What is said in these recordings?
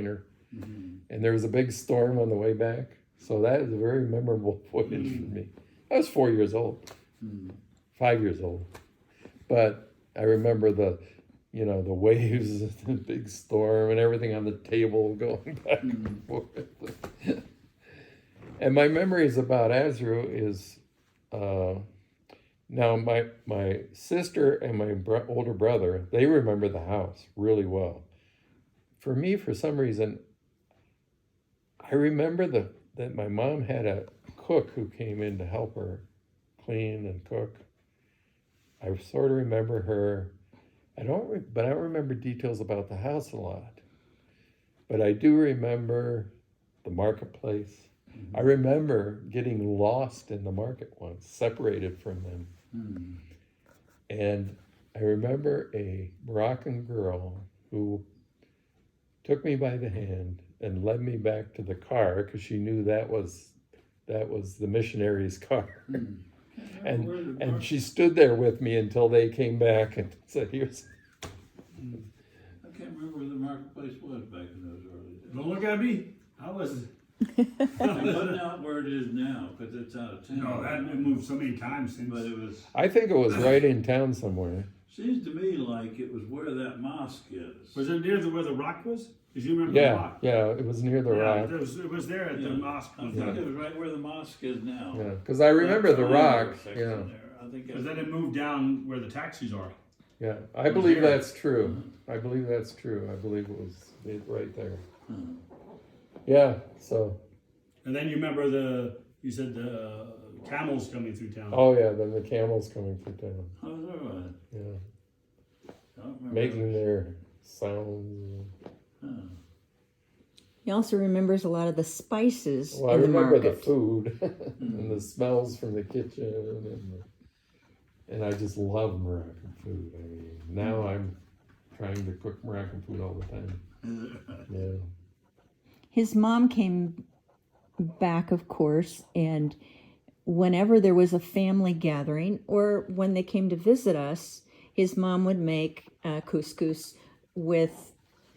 and there was a big storm on the way back. So that is a very memorable voyage for me. I was 4 years old, 5 years old, but I remember the waves, the big storm, and everything on the table going back and forth. And my memories about Azru is, now my sister and my older brother, they remember the house really well. For me, for some reason, I remember that my mom had a cook who came in to help her clean and cook. I sort of remember her. But I don't remember details about the house a lot. But I do remember the marketplace. I remember getting lost in the market once, separated from them. And I remember a Moroccan girl who took me by the hand and led me back to the car because she knew that was the missionary's car. And she stood there with me until they came back and said, "Here's." I can't remember where the marketplace was back in those early days. Don't look at me. I was. It wasn't out where it is now because it's out of town. No, that moved so many times since. But it was. I think it was right in town somewhere. Seems to me like it was where that mosque is. Was it near where the rock was? Did you remember the rock? Yeah, it was near the rock. It was there at the mosque. I think it was right where the mosque is now. Yeah, because I remember the rock. Yeah. I think. Because then it moved down where the taxis are. Yeah, I believe that's true. I believe that's true. I believe it was right there. Yeah, so. And then you remember you said the camels coming through town. Oh yeah, then the camels coming through town. Oh, is that right? Yeah. I don't remember. Making their sounds. He also remembers a lot of the spices Well, I in the remember market. the food and the smells from the kitchen, and I just love Moroccan food. I mean, now I'm trying to cook Moroccan food all the time. Yeah. His mom came back, of course, and whenever there was a family gathering or when they came to visit us, his mom would make couscous with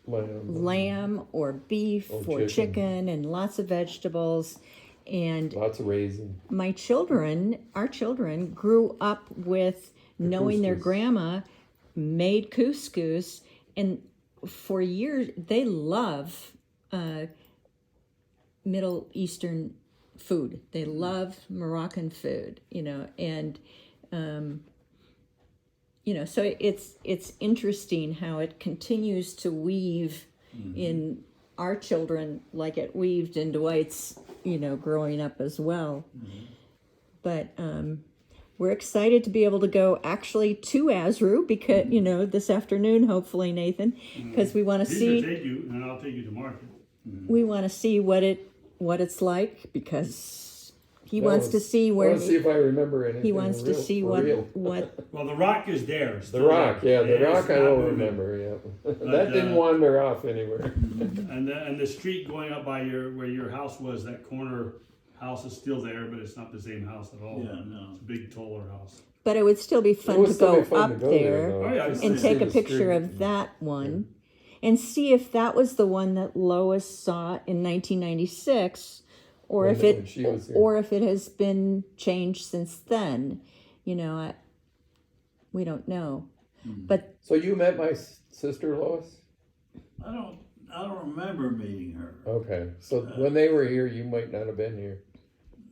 lamb or beef or chicken and lots of vegetables. And lots of raisins. Our children grew up with knowing their grandma made couscous, and for years they love Middle Eastern food. They love Moroccan food, and so it's interesting how it continues to weave in our children like it weaved in Dwight's, growing up as well. But we're excited to be able to go actually to Azru because, this afternoon, hopefully, Nathan, because we want to see. Take you, and I'll take you to market. We want to see what it's like because he wants to see where. I want to see if I remember anything. He wants to see what. Well, the rock is there. The rock, the rock I will remember. Yeah, that didn't wander off anywhere. And the street going up by where your house was, that corner house is still there, but it's not the same house at all. Yeah, no. It's a big taller house. But it would still be fun to go up there and take a picture street. of that one and see if that was the one that Lois saw in 1996 or if it has been changed since then. We don't know. But so you met my sister Lois? I don't remember meeting her. Okay, so when they were here, you might not have been here.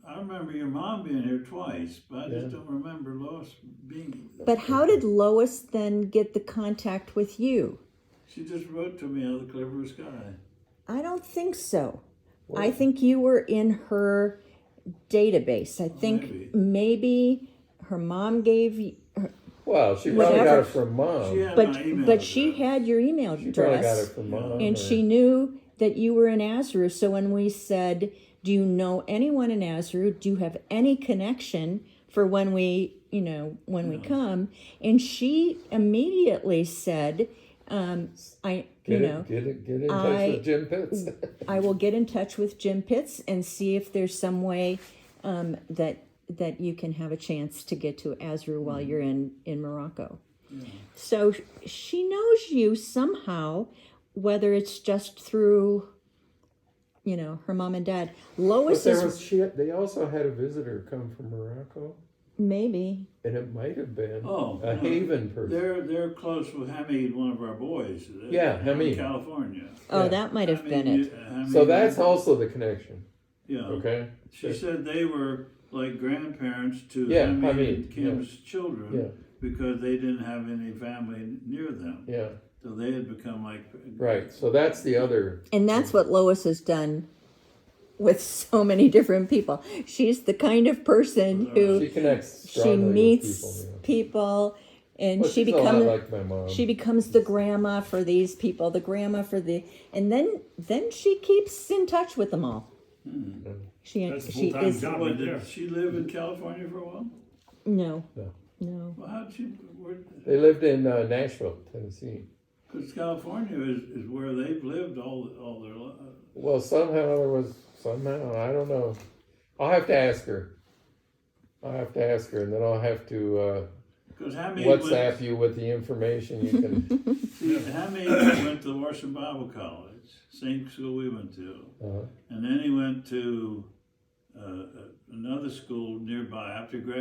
I remember your mom being here twice, but I just don't remember Lois being. But how did Lois then get the contact with you? She just wrote to me out of the clear blue sky. I don't think so. I think you were in her database. I think maybe her mom gave you. Well, she probably got it from mom. But she had your email address. She probably got it from mom. And she knew that you were in Azru. So when we said, do you know anyone in Azru? Do you have any connection for when we come? And she immediately said, Get in touch with Jim Pitts. I will get in touch with Jim Pitts and see if there's some way that you can have a chance to get to Azru while you're in Morocco. Yeah. So she knows you somehow. whether it's just through, you know, her mom and dad. But Lois there is was they also had a visitor come from Morocco, maybe. and it might have been Oh, a no. Haven person. They're close with Hamid, one of our boys. Yeah, in Hamid. California. Oh, Yeah. that might have been it. So that's also the connection. Yeah. Okay. She said they were like grandparents to Yeah, Hamid Hamid, and Kim's children Yeah. because they didn't have any family near them. Yeah. So they had become like Right. So that's the other. And that's what Lois has done with so many different people. She's the kind of person who She connects she strongly meets with people. people, and Well, she she's a lot becomes like my mom. she becomes the grandma for these people, the grandma for the, and then she keeps in touch with them all. That's a She full-time is job. What, Yeah. did she live in California for a while? no, No. no. Well, how'd she? They lived in Nashville, Tennessee. Because California is where they've lived all their lives. Well, somehow I don't know. I'll have to ask her. And then I'll have to Because Hamid WhatsApp you with the information. You can. Hamid went to Washington Bible College, same school we went to, Uh, and then he went to another school nearby after graduating.